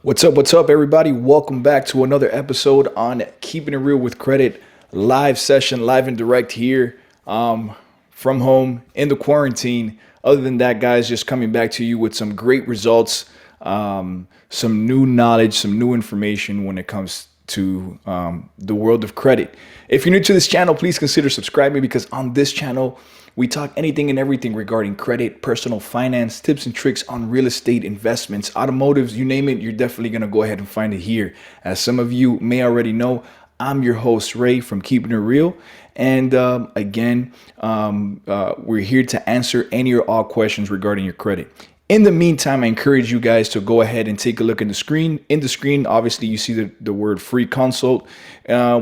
What's up, everybody? Welcome back to another episode on Keeping It Real with Credit, live session, live and direct here from home in the quarantine. Other than that, guys, just coming back to you with some great results, some new knowledge, some new information when it comes to the world of credit. If you're new to this channel, please consider subscribing because on this channel, we talk anything and everything regarding credit, personal finance, tips and tricks on real estate investments, automotives, you name it, you're definitely going to go ahead and find it here. As some of you may already know, I'm your host, Ray from Keeping It Real. And we're here to answer any or all questions regarding your credit. In the meantime, I encourage you guys to go ahead and take a look at the screen. In the screen, obviously, you see the word free consult,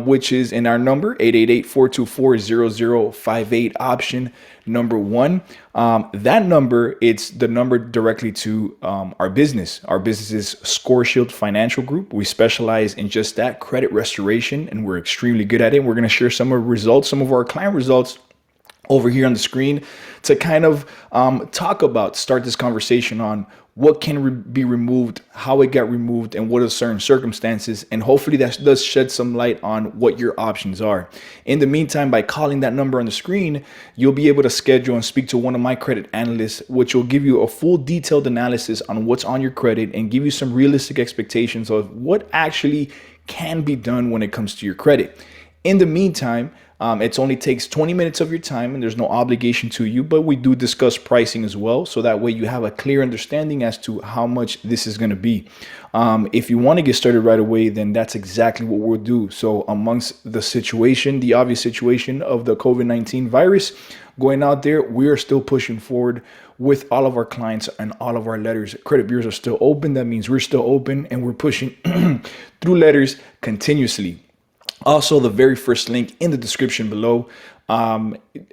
which is in our number, 888-424-0058, option number 1. That number, it's the number directly to our business. Our business is Score Shield Financial Group. We specialize in just that, credit restoration, and we're extremely good at it. We're going to share some of the results, some of our client results over here on the screen to kind of start this conversation on what can be removed, how it got removed, and what are certain circumstances. And hopefully that does shed some light on what your options are. In the meantime, by calling that number on the screen, you'll be able to schedule and speak to one of my credit analysts, which will give you a full detailed analysis on what's on your credit and give you some realistic expectations of what actually can be done when it comes to your credit. In the meantime, it only takes 20 minutes of your time and there's no obligation to you, but we do discuss pricing as well. So that way you have a clear understanding as to how much this is going to be. If you want to get started right away, then that's exactly what we'll do. So amongst the obvious situation of the COVID-19 virus going out there, we are still pushing forward with all of our clients and all of our letters. Credit bureaus are still open. That means we're still open and we're pushing through letters continuously. Also, the very first link in the description below,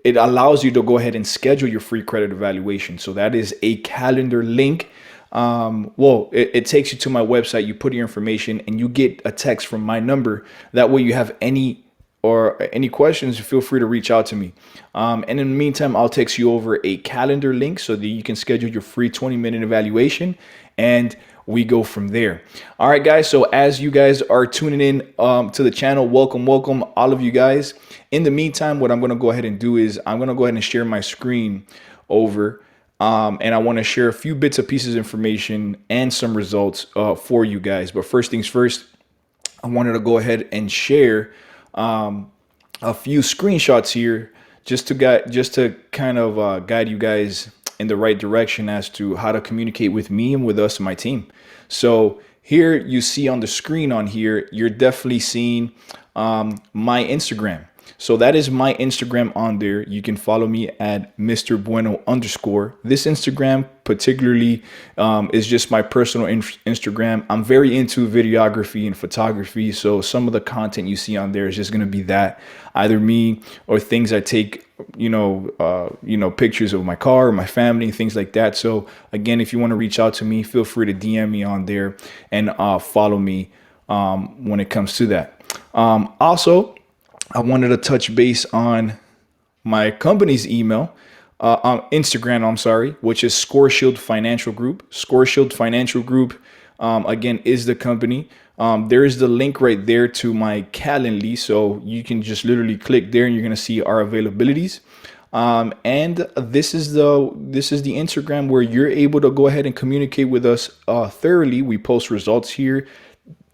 it allows you to go ahead and schedule your free credit evaluation. So that is a calendar link. It takes you to my website. You put your information and you get a text from my number. That way you have any questions, feel free to reach out to me. And in the meantime, I'll text you over a calendar link so that you can schedule your free 20-minute evaluation and we go from there. All right, guys. So as you guys are tuning in to the channel, welcome all of you guys. In the meantime, what I'm going to go ahead and do is I'm going to go ahead and share my screen over. And I want to share a few bits of pieces of information and some results for you guys. But first things first, I wanted to go ahead and share a few screenshots here just to kind of guide you guys in the right direction as to how to communicate with me and with us and my team. So here you see on the screen on here, you're definitely seeing my Instagram. So that is my Instagram on there. You can follow me at Mr. Bueno _. This Instagram particularly is just my personal Instagram. I'm very into videography and photography. So some of the content you see on there is just going to be that, either me or things I take, pictures of my car or my family, things like that. So again, if you want to reach out to me, feel free to DM me on there and follow me when it comes to that. Also, I wanted to touch base on my company's email, on Instagram, which is Score Shield Financial Group. Score Shield Financial Group, again, is the company. There is the link right there to my Calendly. So you can just literally click there and you're going to see our availabilities. And this is the Instagram where you're able to go ahead and communicate with us thoroughly. We post results here,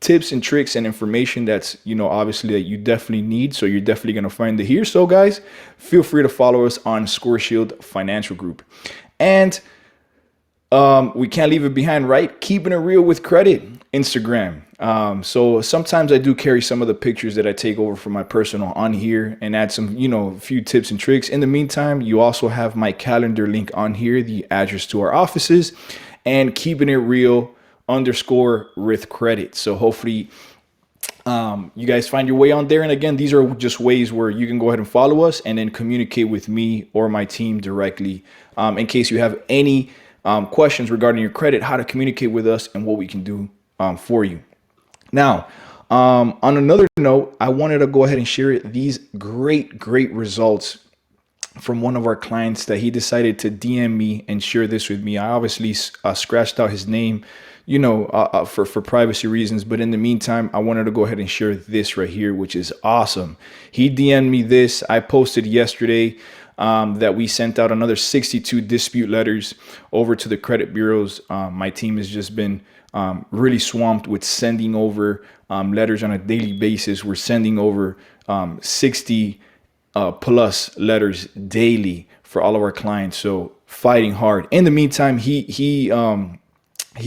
tips and tricks and information that's, obviously that you definitely need. So you're definitely going to find it here. So guys, feel free to follow us on Score Shield Financial Group. And we can't leave it behind, right? Keeping It Real with Credit, Instagram. So sometimes I do carry some of the pictures that I take over from my personal on here and add some, a few tips and tricks. In the meantime, you also have my calendar link on here, the address to our offices, and Keeping It Real _ with credit. So hopefully you guys find your way on there. And again, these are just ways where you can go ahead and follow us and then communicate with me or my team directly in case you have any questions regarding your credit, how to communicate with us and what we can do for you. Now, on another note, I wanted to go ahead and share these great results from one of our clients that he decided to DM me and share this with me. I obviously scratched out his name, for privacy reasons. But in the meantime, I wanted to go ahead and share this right here, which is awesome. He DM'd me this. I posted yesterday that we sent out another 62 dispute letters over to the credit bureaus. My team has just been really swamped with sending over letters on a daily basis. We're sending over 60 plus letters daily for all of our clients. So fighting hard. In the meantime, he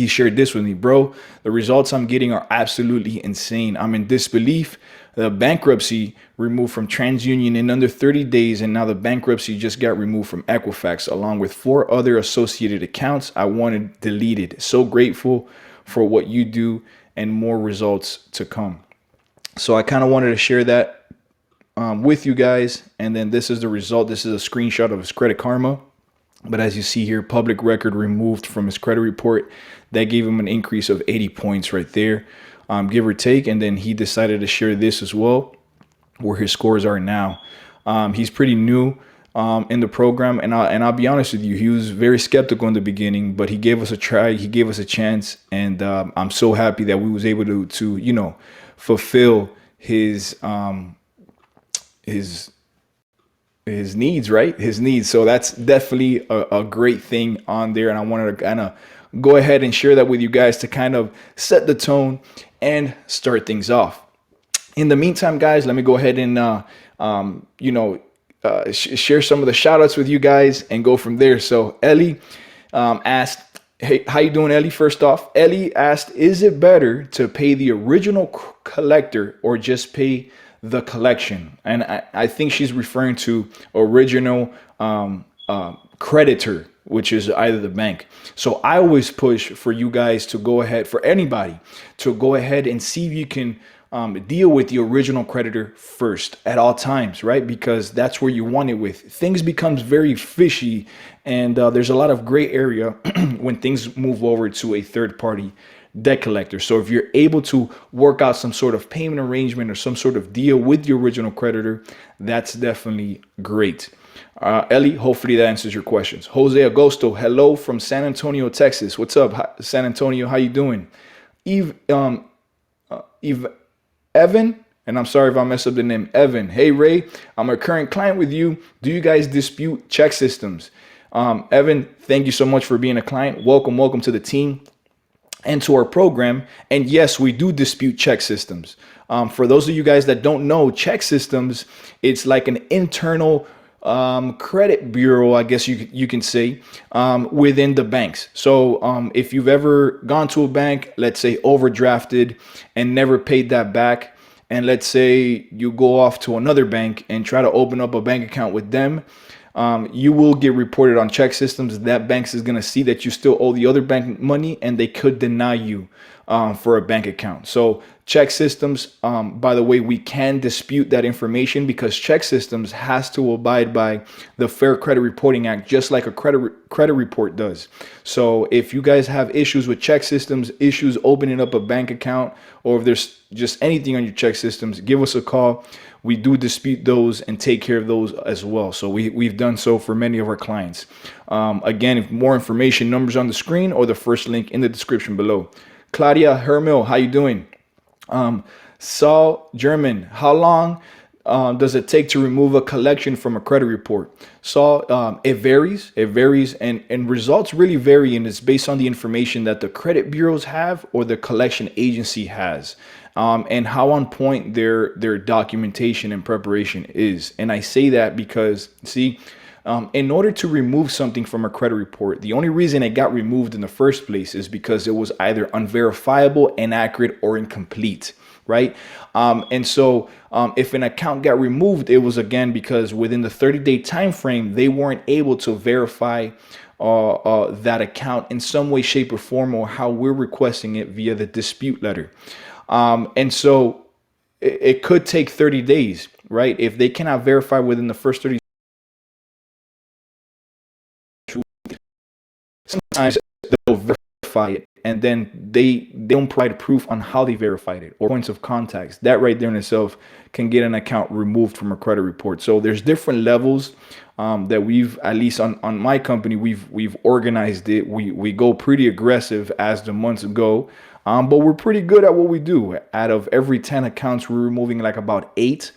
shared this with me, bro. The results I'm getting are absolutely insane. I'm in disbelief. The bankruptcy removed from TransUnion in under 30 days, and now the bankruptcy just got removed from Equifax, along with 4 other associated accounts I wanted deleted. So grateful for what you do, and more results to come. So I kind of wanted to share that with you guys. And then this is the result. This is a screenshot of his Credit Karma. But as you see here, public record removed from his credit report. That gave him an increase of 80 points right there, give or take. And then he decided to share this as well, where his scores are now. He's pretty new in the program. And I'll be honest with you, he was very skeptical in the beginning, but he gave us a try. He gave us a chance. And I'm so happy that we was able to fulfill his needs, right? His needs. So that's definitely a great thing on there. And I wanted to kind of go ahead and share that with you guys to kind of set the tone and start things off. In the meantime, guys, let me go ahead and, share some of the shout outs with you guys and go from there. So Ellie asked, hey, how you doing, Ellie? First off, Ellie asked, is it better to pay the original collector or just pay the collection? And I think she's referring to original creditor, which is either the bank. So I always push for you guys to go ahead, for anybody to go ahead and see if you can deal with the original creditor first at all times, right? Because that's where you want it with. Things becomes very fishy, and there's a lot of gray area when things move over to a third party debt collector. So if you're able to work out some sort of payment arrangement or some sort of deal with the original creditor, that's definitely great. Ellie, hopefully that answers your questions. Jose Agosto, hello from San Antonio, Texas. What's up, San Antonio? How you doing? Evan, and I'm sorry if I mess up the name, Evan. Hey, Ray, I'm a current client with you. Do you guys dispute check systems? Evan, thank you so much for being a client. Welcome to the team and to our program. And yes, we do dispute check systems. For those of you guys that don't know, check systems, it's like an internal credit bureau, I guess you can say, within the banks. So if you've ever gone to a bank, let's say overdrafted and never paid that back, and let's say you go off to another bank and try to open up a bank account with them, you will get reported on check systems. That bank is going to see that you still owe the other bank money, and they could deny you for a bank account. So check systems, by the way, we can dispute that information because check systems has to abide by the Fair Credit Reporting Act, just like a credit report does. So if you guys have issues with check systems, issues opening up a bank account, or if there's just anything on your check systems, give us a call. We do dispute those and take care of those as well. So we've done so for many of our clients. Again, if more information, numbers on the screen or the first link in the description below. Claudia Hermel, how you doing? Saul German, how long does it take to remove a collection from a credit report? So it varies, and results really vary, and it's based on the information that the credit bureaus have or the collection agency has, and how on point their documentation and preparation is. And I say that because, see, in order to remove something from a credit report, the only reason it got removed in the first place is because it was either unverifiable, inaccurate, or incomplete, right? And so if an account got removed, it was again because within the 30-day time frame, they weren't able to verify that account in some way, shape, or form, or how we're requesting it via the dispute letter. And so it could take 30 days, right? If they cannot verify within the first 30 days, sometimes they'll verify verify it, and then they don't provide proof on how they verified it or points of contacts. That right there in itself can get an account removed from a credit report. So there's different levels that we've, at least on my company, we've organized it. We go pretty aggressive as the months go. But we're pretty good at what we do. Out of every 10 accounts, we're removing like about 8.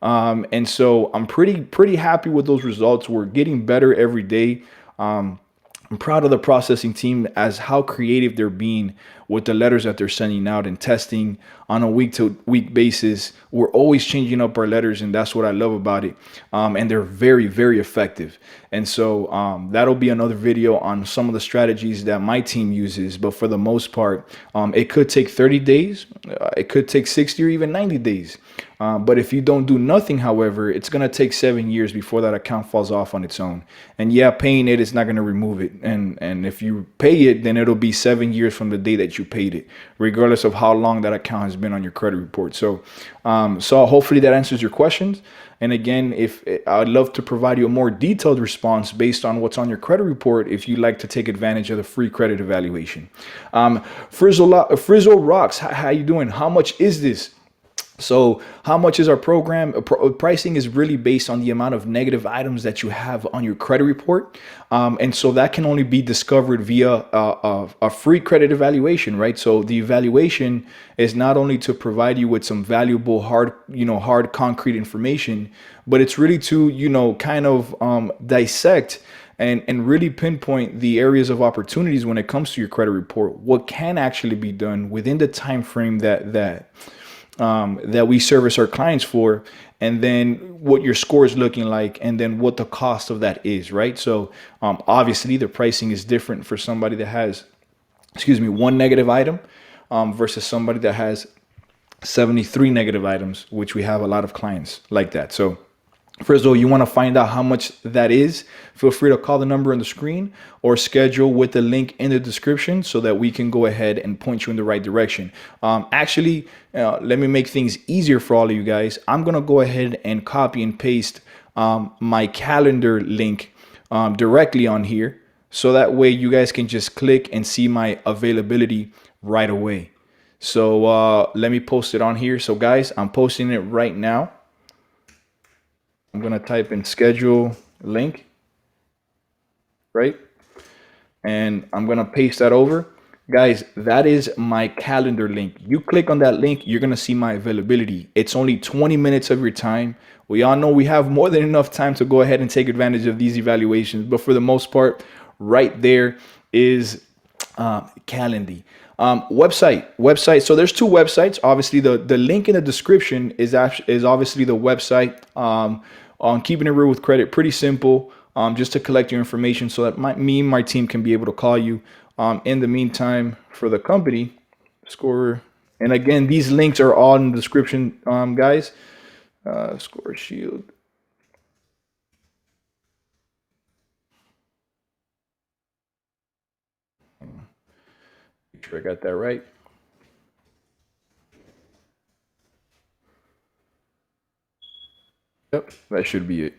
And so I'm pretty happy with those results. We're getting better every day. I'm proud of the processing team as how creative they're being with the letters that they're sending out and testing on a week to week basis. We're always changing up our letters, and that's what I love about it. And they're very, very effective. And so that'll be another video on some of the strategies that my team uses. But for the most part, it could take 30 days. It could take 60 or even 90 days. But if you don't do nothing, however, it's going to take 7 years before that account falls off on its own. And yeah, paying it is not going to remove it. And if you pay it, then it'll be 7 years from the day that you paid it, regardless of how long that account has been on your credit report. So hopefully that answers your questions. And again, if I'd love to provide you a more detailed response based on what's on your credit report, if you'd like to take advantage of the free credit evaluation. Frizzle Rocks, how you doing? How much is this? So how much is our program? Pricing is really based on the amount of negative items that you have on your credit report. And so that can only be discovered via a free credit evaluation, right? So the evaluation is not only to provide you with some valuable hard concrete information, but it's really to, kind of dissect and really pinpoint the areas of opportunities when it comes to your credit report, what can actually be done within the time frame that we service our clients for, and then what your score is looking like, and then what the cost of that is, right? So obviously the pricing is different for somebody that has, one negative item versus somebody that has 73 negative items, which we have a lot of clients like that. So Frizzle, you want to find out how much that is, feel free to call the number on the screen or schedule with the link in the description so that we can go ahead and point you in the right direction. Actually, let me make things easier for all of you guys. I'm going to go ahead and copy and paste my calendar link directly on here. So that way you guys can just click and see my availability right away. So let me post it on here. So guys, I'm posting it right now. I'm going to type in schedule link, right? And I'm going to paste that over. Guys, that is my calendar link. You click on that link, you're going to see my availability. It's only 20 minutes of your time. We all know we have more than enough time to go ahead and take advantage of these evaluations. But for the most part, right there is Calendly. Website. So there's 2 websites. Obviously, the link in the description is obviously the website on Keeping It Real with Credit. Pretty simple, just to collect your information so that me and my team can be able to call you. In the meantime, for the company, Score, and again, these links are all in the description, guys. Score Shield. Make sure I got that right. Yep, that should be it.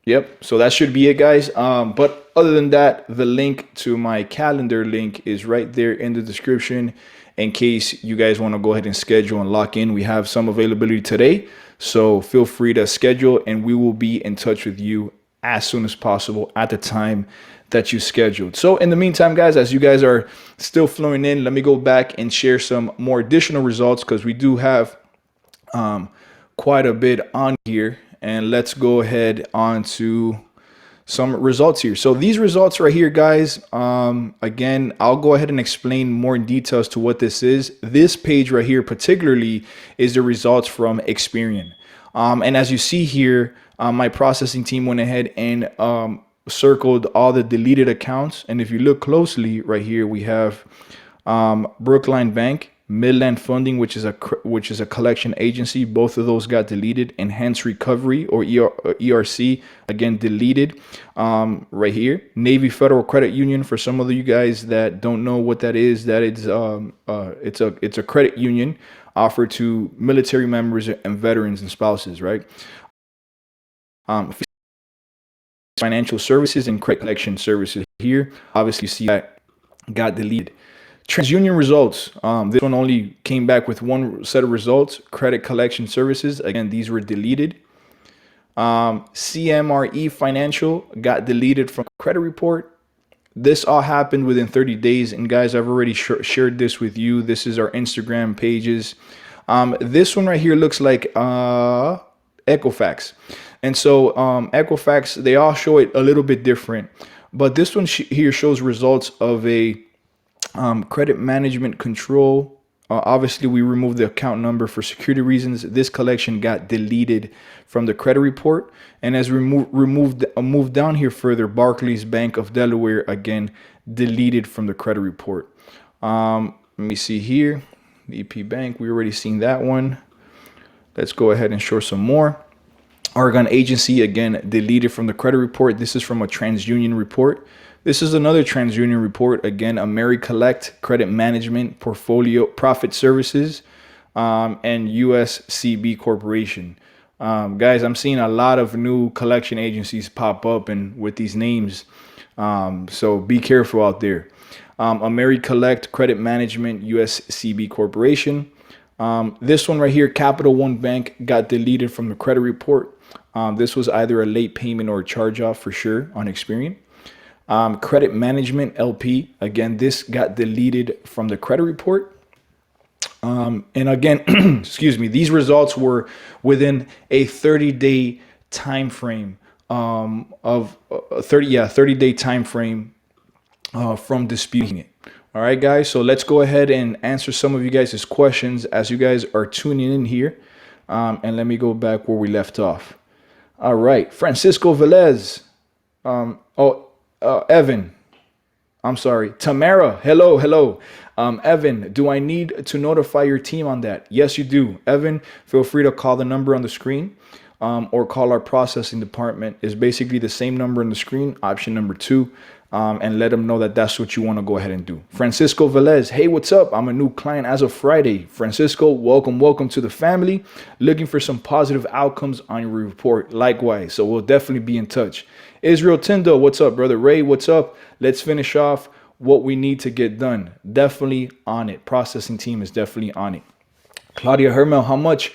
Yep, so that should be it, guys. But other than that, the link to my calendar link is right there in the description in case you guys want to go ahead and schedule and lock in. We have some availability today, so feel free to schedule and we will be in touch with you as soon as possible at the time that you scheduled. So in the meantime, guys, as you guys are still flowing in, let me go back and share some more additional results because we do have quite a bit on here. And let's go ahead on to some results here. So these results right here, guys, again, I'll go ahead and explain more in details to what this is. This page right here particularly is the results from Experian. And as you see here, my processing team went ahead and circled all the deleted accounts. And if you look closely right here, we have Brookline Bank, Midland Funding, which is a collection agency. Both of those got deleted. Enhanced Recovery or ERC, again deleted. Right here, Navy Federal Credit Union. For some of you guys that don't know what that is, it's a credit union offered to military members and veterans and spouses, right? financial services and credit collection services here. Obviously, you see that got deleted. TransUnion results. This one only came back with one set of results. Credit collection services. Again, these were deleted. CMRE Financial got deleted from credit report. This all happened within 30 days. And guys, I've already shared this with you. This is our Instagram pages. This one right here looks like Equifax. And so Equifax, they all show it a little bit different. But this one here shows results of a credit management control. Obviously, we removed the account number for security reasons. This collection got deleted from the credit report. And as we move down here further, Barclays Bank of Delaware, again, deleted from the credit report. Let me see here. The EP Bank, we already seen that one. Let's go ahead and show some more. Oregon Agency, again, deleted from the credit report. This is from a TransUnion report. This is another TransUnion report. Again, AmeriCollect, Credit Management, Portfolio Profit Services, and USCB Corporation. Guys, I'm seeing a lot of new collection agencies pop up and with these names. So be careful out there. AmeriCollect, Credit Management, USCB Corporation. This one right here, Capital One Bank, got deleted from the credit report. This was either a late payment or a charge-off for sure on Experian. Credit Management LP, again, this got deleted from the credit report. And again, excuse me, these results were within a 30-day time frame of 30-day time frame from disputing it. All right, guys, so let's go ahead and answer some of you guys' questions as you guys are tuning in here. And let me go back where we left off. All right, Francisco Velez. Evan, I'm sorry, Tamara, hello. Evan, do I need to notify your team on that? Yes, you do. Evan, feel free to call the number on the screen or call our processing department. It's basically the same number on the screen, option number 2, and let them know that that's what you want to go ahead and do. Francisco Velez, hey, what's up? I'm a new client as of Friday. Francisco, welcome to the family. Looking for some positive outcomes on your report. Likewise, so we'll definitely be in touch. Israel Tindo, what's up, brother? Ray, what's up? Let's finish off what we need to get done. Definitely on it. Processing team is definitely on it. Claudia Hermel, how much?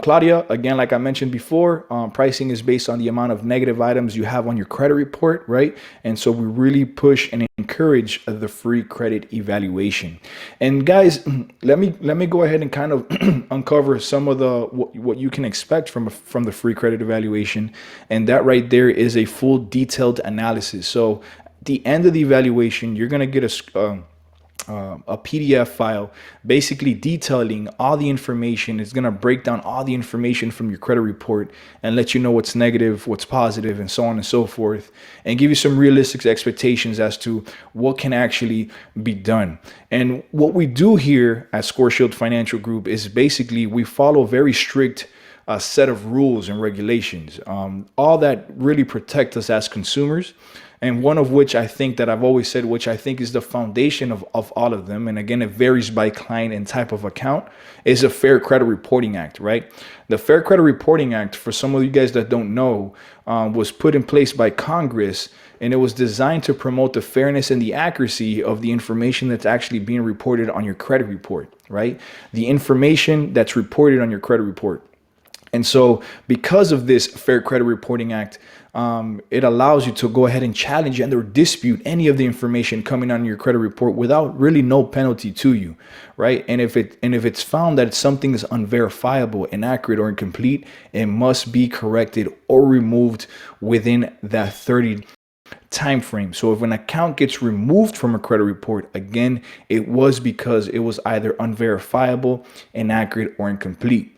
Claudia, again, like I mentioned before, pricing is based on the amount of negative items you have on your credit report, right? And so we really push and encourage the free credit evaluation. And guys, let me go ahead and kind of uncover some of the what you can expect from the free credit evaluation. And that right there is a full detailed analysis. So at the end of the evaluation, you're going to get a PDF file basically detailing all the information. It's going to break down all the information from your credit report and let you know what's negative, what's positive, and so on and so forth, and give you some realistic expectations as to what can actually be done. And what we do here at ScoreShield Financial Group is basically we follow very strict set of rules and regulations, all that really protect us as consumers. And one of which I think that I've always said, which I think is the foundation of all of them, and again, it varies by client and type of account, is a Fair Credit Reporting Act, right? The Fair Credit Reporting Act, for some of you guys that don't know, was put in place by Congress, and it was designed to promote the fairness and the accuracy of the information that's actually being reported on your credit report, right? The information that's reported on your credit report. And so because of this Fair Credit Reporting Act, it allows you to go ahead and challenge and or dispute any of the information coming on your credit report without really no penalty to you, right? And if it's found that something is unverifiable, inaccurate, or incomplete, it must be corrected or removed within that 30 time frame. So if an account gets removed from a credit report, again, it was because it was either unverifiable, inaccurate, or incomplete.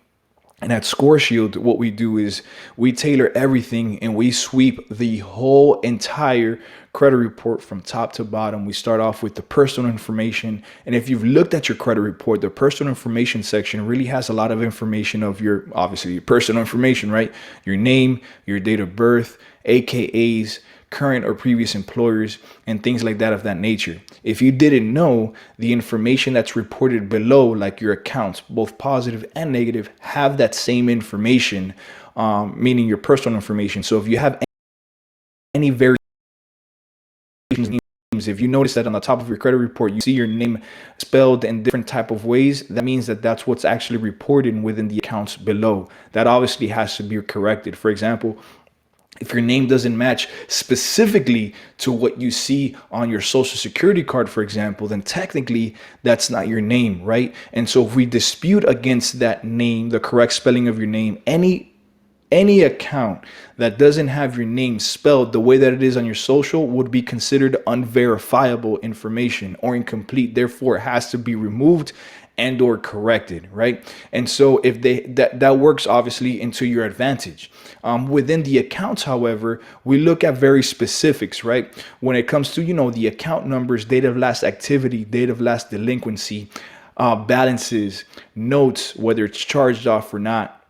And at ScoreShield, what we do is we tailor everything and we sweep the whole entire credit report from top to bottom. We start off with the personal information. And if you've looked at your credit report, the personal information section really has a lot of information of your, obviously, your personal information, right? Your name, your date of birth, AKAs, current or previous employers, and things like that of that nature. If you didn't know, the information that's reported below, like your accounts, both positive and negative, have that same information, meaning your personal information. So if you have any variations in names. If you notice that on the top of your credit report, you see your name spelled in different type of ways, that means that that's what's actually reported within the accounts below. That obviously has to be corrected. For example, if your name doesn't match specifically to what you see on your social security card, for example, then technically that's not your name, right? And so if we dispute against that name, the correct spelling of your name, any account that doesn't have your name spelled the way that it is on your social would be considered unverifiable information or incomplete. Therefore, it has to be removed and or corrected, right? And so if that works obviously into your advantage. Within the accounts, however, we look at very specifics, right? When it comes to, the account numbers, date of last activity, date of last delinquency, balances, notes, whether it's charged off or not,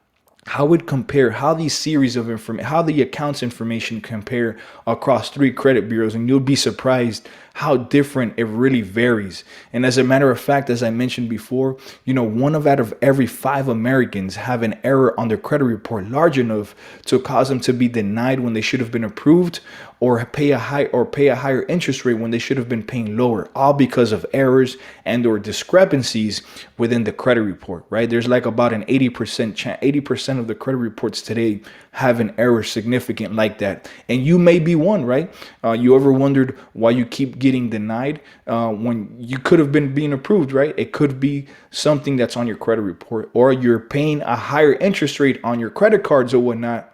how it compare, how these series of information, how the accounts information compare across 3 credit bureaus, and you'll be surprised how different it really varies. And as a matter of fact, as I mentioned before, one out of every 5 Americans have an error on their credit report large enough to cause them to be denied when they should have been approved, or pay a higher interest rate when they should have been paying lower, all because of errors and or discrepancies within the credit report, right? There's like about an 80% of the credit reports today have an error significant like that. And you may be one, right? You ever wondered why you keep getting denied when you could have been being approved, right? It could be something that's on your credit report, or you're paying a higher interest rate on your credit cards or whatnot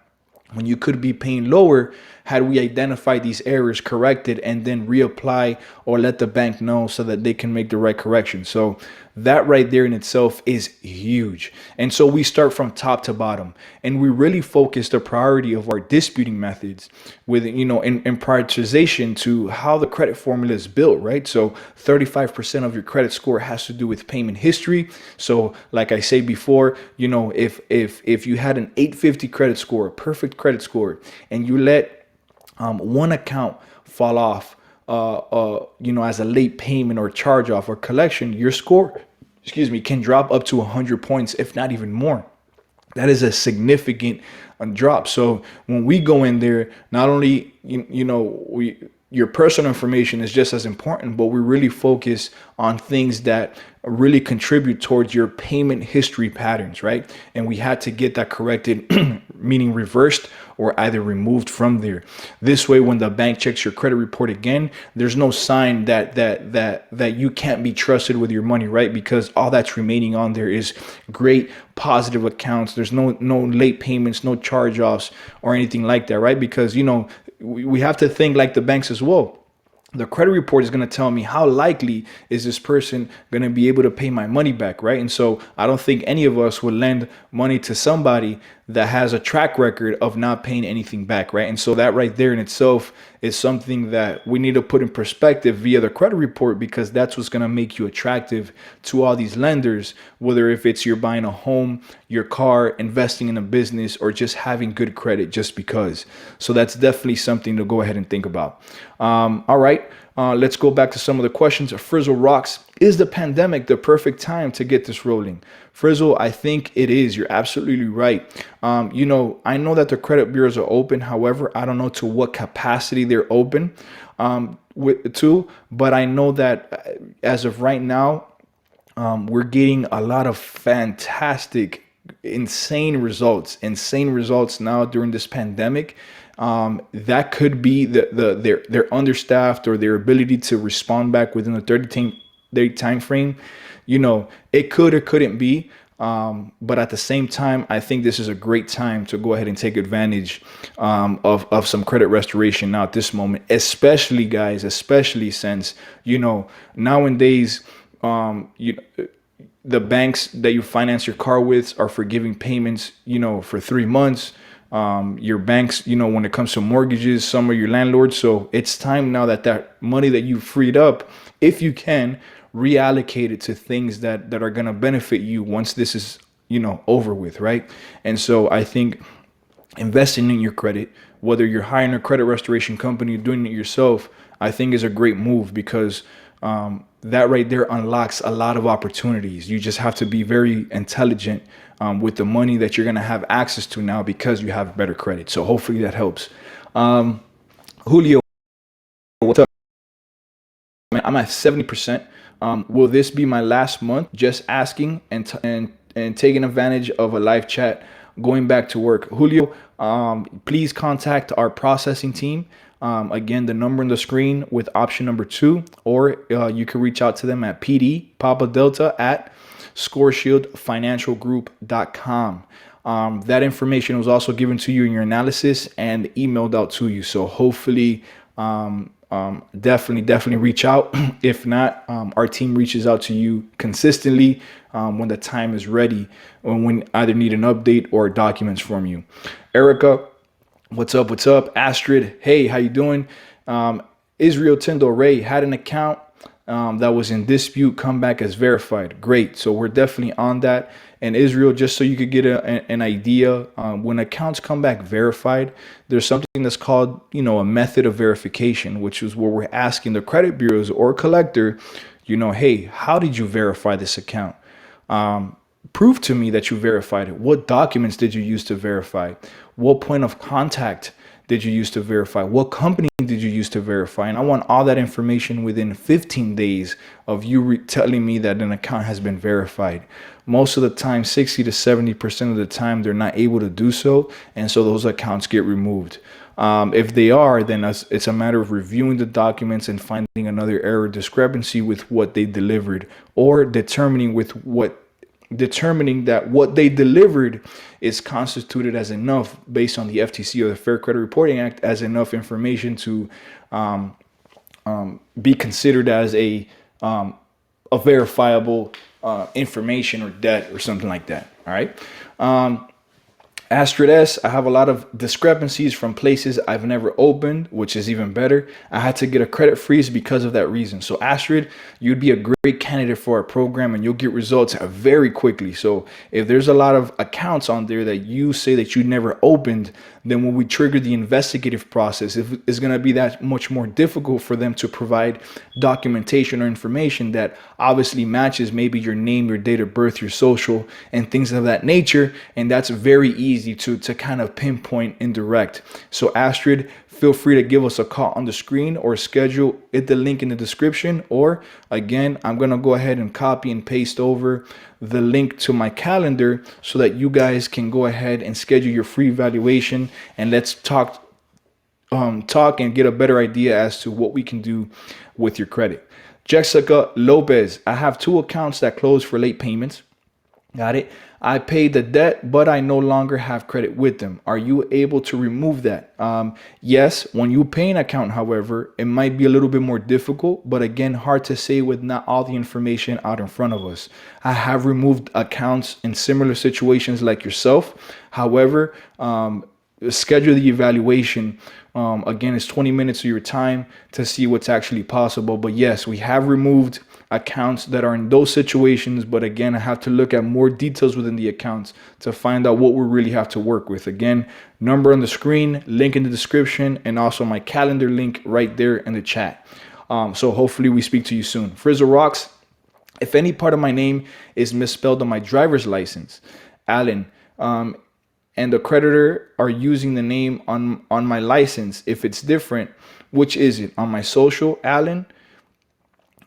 when you could be paying lower had we identified these errors, corrected, and then reapply or let the bank know so that they can make the right correction. So that right there in itself is huge. And so we start from top to bottom, and we really focus the priority of our disputing methods with, in prioritization to how the credit formula is built, right? So 35% of your credit score has to do with payment history. So like I say before, if you had an 850 credit score, a perfect credit score, and you let one account fall off, as a late payment or charge off or collection, your score, can drop up to 100 points, if not even more. That is a significant drop. So when we go in there, not only, your personal information is just as important, but we really focus on things that really contribute towards your payment history patterns, right? And we had to get that corrected, meaning reversed or either removed from there. This way, when the bank checks your credit report again, there's no sign that you can't be trusted with your money, right? Because all that's remaining on there is great positive accounts. There's no late payments, no charge-offs or anything like that, right? Because we have to think like the banks as well. The credit report is going to tell me how likely is this person going to be able to pay my money back, right? And so I don't think any of us would lend money to somebody that has a track record of not paying anything back, right? And so that right there in itself is something that we need to put in perspective via the credit report, because that's what's going to make you attractive to all these lenders, whether if it's you're buying a home, your car, investing in a business, or just having good credit just because. So that's definitely something to go ahead and think about. All right. Let's go back to some of the questions. Frizzle rocks. Is the pandemic the perfect time to get this rolling? Frizzle, I think it is. You're absolutely right. I know that the credit bureaus are open. However, I don't know to what capacity they're open but I know that as of right now, we're getting a lot of fantastic, insane results now during this pandemic. That could be they're understaffed, or their ability to respond back within a 30-day time frame. It could or couldn't be. But at the same time, I think this is a great time to go ahead and take advantage of some credit restoration now at this moment, especially since, nowadays, the banks that you finance your car with are forgiving payments, for 3 months. Your banks, when it comes to mortgages, some are your landlords. So it's time now that money that you freed up, if you can, reallocate it to things that are going to benefit you once this is, over with, right? And so I think investing in your credit, whether you're hiring a credit restoration company or doing it yourself, I think is a great move, because that right there unlocks a lot of opportunities. You just have to be very intelligent with the money that you're going to have access to now, because you have better credit. So hopefully that helps. Julio, what's up? Man, I'm at 70%. Will this be my last month? Just asking and taking advantage of a live chat, going back to work. Julio, please contact our processing team. Again, the number on the screen with option number 2, or you can reach out to them at PD Papa Delta at scoreshieldfinancialgroup.com. That information was also given to you in your analysis and emailed out to you. So hopefully, definitely reach out. If not, our team reaches out to you consistently when the time is ready, when either need an update or documents from you. Erica, what's up? What's up? Astrid, hey, how you doing? Israel Tyndall Ray had an account that was in dispute, come back as verified. Great. So we're definitely on that. And Israel, just so you could get an idea, when accounts come back verified, there's something that's called, a method of verification, which is where we're asking the credit bureaus or collector, hey, how did you verify this account? Prove to me that you verified it. What documents did you use to verify? What point of contact did you use to verify? What company did you use to verify? And I want all that information within 15 days of you telling me that an account has been verified. Most of the time, 60 to 70% of the time, they're not able to do so. And so those accounts get removed. If they are, then it's a matter of reviewing the documents and finding another error discrepancy with what they delivered, or determining that what they delivered is constituted as enough based on the FTC or the Fair Credit Reporting Act as enough information to be considered as a verifiable information or debt or something like that. All right. Astrid S, I have a lot of discrepancies from places I've never opened, which is even better. I had to get a credit freeze because of that reason. So Astrid, you'd be a great candidate for our program and you'll get results very quickly. So if there's a lot of accounts on there that you say that you never opened, then when we trigger the investigative process, it's going to be that much more difficult for them to provide documentation or information that obviously matches maybe your name, your date of birth, your social, and things of that nature. And that's very easy to kind of pinpoint and direct. So Astrid, feel free to give us a call on the screen or schedule it, the link in the description. Or again, I'm going to go ahead and copy and paste over the link to my calendar so that you guys can go ahead and schedule your free evaluation, and let's talk and get a better idea as to what we can do with your credit. Jessica Lopez, I have 2 accounts that closed for late payments. Got it. I paid the debt, but I no longer have credit with them. Are you able to remove that? Yes. When you pay an account, however, it might be a little bit more difficult, but again, hard to say with not all the information out in front of us. I have removed accounts in similar situations like yourself. However, schedule the evaluation. Again, it's 20 minutes of your time to see what's actually possible. But yes, we have removed accounts that are in those situations. But again, I have to look at more details within the accounts to find out what we really have to work with. Again, number on the screen, link in the description, and also my calendar link right there in the chat. So hopefully we speak to you soon. Frizzle Rocks, if any part of my name is misspelled on my driver's license, Alan, and the creditor are using the name on my license, if it's different, which is it? On my social, Alan,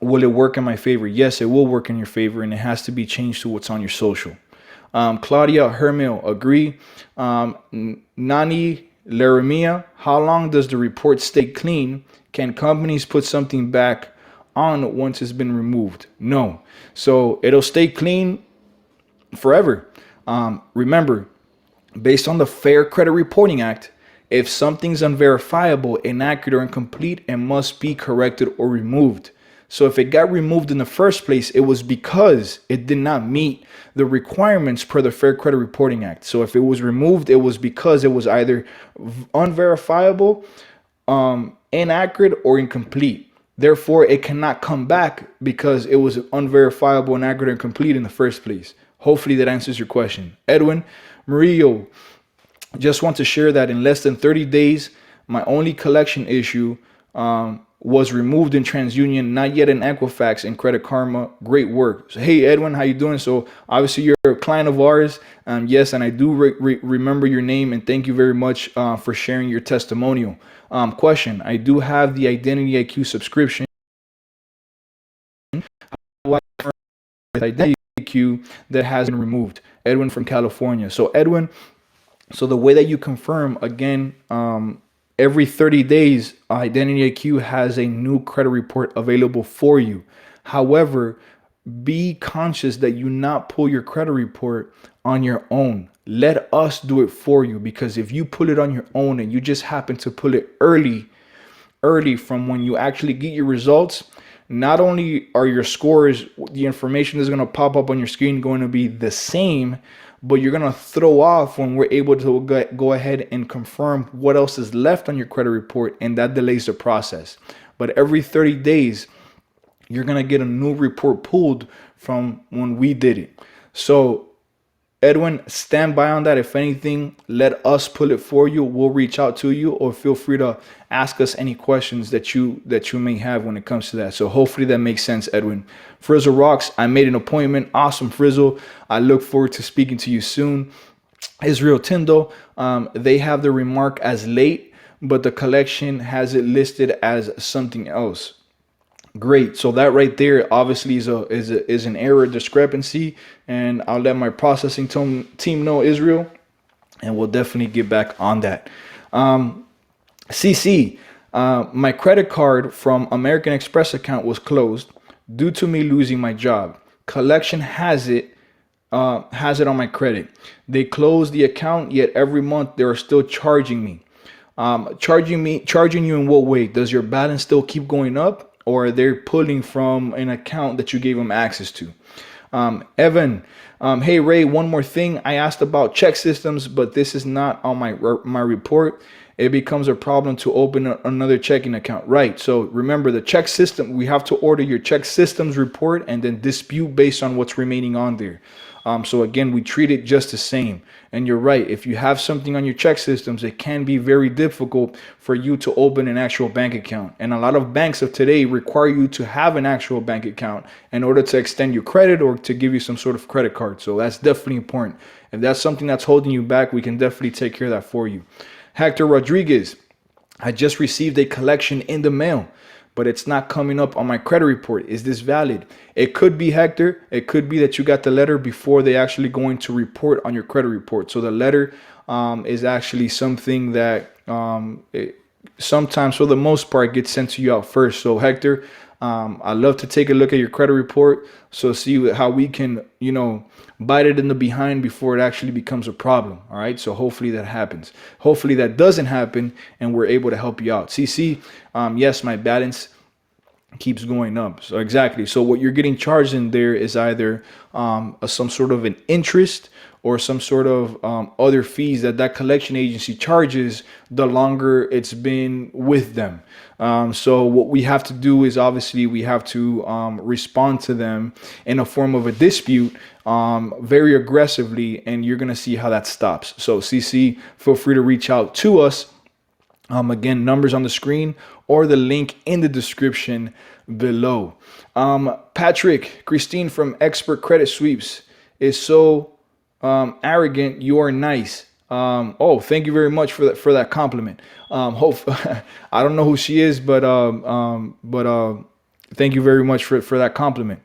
will it work in my favor? Yes, it will work in your favor, and it has to be changed to what's on your social. Claudia Hermel, agree. Nani Laramia, how long does the report stay clean? Can companies put something back on once it's been removed? No. So it'll stay clean forever. Remember, based on the Fair Credit Reporting Act, if something's unverifiable, inaccurate, or incomplete, it must be corrected or removed. So if it got removed in the first place, it was because it did not meet the requirements per the Fair Credit Reporting Act. So if it was removed, it was because it was either unverifiable, inaccurate, or incomplete. Therefore, it cannot come back because it was unverifiable, inaccurate, and incomplete in the first place. Hopefully that answers your question. Edwin Murillo, just want to share that in less than 30 days, my only collection issue was removed in TransUnion, not yet in Equifax and Credit Karma. Great work. So, hey Edwin, how you doing? So obviously you're a client of ours. Yes, and I do remember your name, and thank you very much for sharing your testimonial. Question: I do have the Identity IQ subscription. Identity IQ that has been removed. Edwin from California. So Edwin, so the way that you confirm again, every 30 days, Identity IQ has a new credit report available for you. However, be conscious that you not pull your credit report on your own. Let us do it for you, because if you pull it on your own and you just happen to pull it early from when you actually get your results, not only are your scores, the information is going to pop up on your screen going to be the same, but you're going to throw off when we're able to go ahead and confirm what else is left on your credit report, and that delays the process. But every 30 days, you're going to get a new report pulled from when we did it. So Edwin, stand by on that. If anything, let us pull it for you. We'll reach out to you, or feel free to ask us any questions that you may have when it comes to that. So hopefully that makes sense, Edwin. Frizzle rocks. I made an appointment. Awesome, Frizzle. I look forward to speaking to you soon. Israel Tyndall, they have the remark as late, but the collection has it listed as something else. Great. So that right there obviously is an error discrepancy, and I'll let my processing team know, Israel, and we'll definitely get back on that. CC, my credit card from American Express account was closed due to me losing my job. Collection has it on my credit. They closed the account, yet every month they are still charging me. Charging you in what way? Does your balance still keep going up, or they're pulling from an account that you gave them access to? Evan, hey Ray, one more thing. I asked about check systems, but this is not on my report. It becomes a problem to open another checking account. Right. So remember, the check system, we have to order your check systems report and then dispute based on what's remaining on there. So again, we treat it just the same. And you're right. If you have something on your check systems, it can be very difficult for you to open an actual bank account. And a lot of banks of today require you to have an actual bank account in order to extend your credit or to give you some sort of credit card. So that's definitely important. If that's something that's holding you back, we can definitely take care of that for you. Hector Rodriguez, I just received a collection in the mail, but it's not coming up on my credit report. Is this valid? It could be, Hector. It could be that you got the letter before they actually going to report on your credit report. So the letter is actually something that sometimes, for the most part, gets sent to you out first. So Hector, I'd love to take a look at your credit report, so see how we can, bite it in the behind before it actually becomes a problem. All right. So hopefully that happens. Hopefully that doesn't happen, and we're able to help you out. CC, yes, my balance keeps going up. So exactly. So what you're getting charged in there is either some sort of an interest or some sort of other fees that collection agency charges the longer it's been with them. So what we have to do is, obviously we have to respond to them in a form of a dispute very aggressively, and you're going to see how that stops. So CC, feel free to reach out to us. Again, numbers on the screen or the link in the description below. Patrick, Christine from Expert Credit Sweeps is so arrogant. You are nice. Oh, thank you very much for that compliment. I don't know who she is, but thank you very much for that compliment.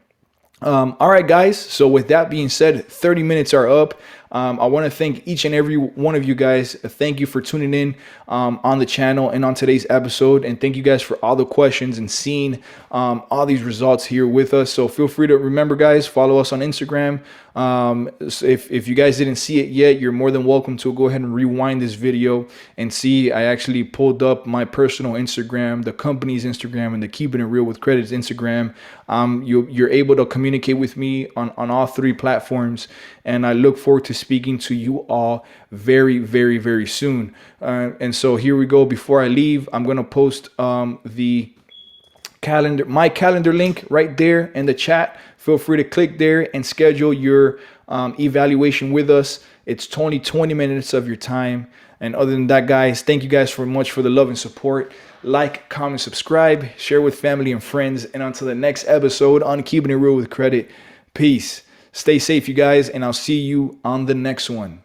All right, guys. So with that being said, 30 minutes are up. I want to thank each and every one of you guys. Thank you for tuning in on the channel and on today's episode. And thank you guys for all the questions and seeing all these results here with us. So feel free to remember, guys, follow us on Instagram. So if you guys didn't see it yet, you're more than welcome to go ahead and rewind this video and see. I actually pulled up my personal Instagram, the company's Instagram, and the Keeping It Real with Credit's Instagram. You're able to communicate with me on all three platforms, and I look forward to speaking to you all very, very, very soon. And so here we go. Before I leave, I'm going to post my calendar link right there in the chat. Feel free to click there and schedule your evaluation with us. It's 20 minutes of your time. And other than that, guys, thank you guys so much for the love and support. like, comment, subscribe, share with family and friends. And until the next episode on Keeping It Real with Credit, peace. Stay safe, you guys, and I'll see you on the next one.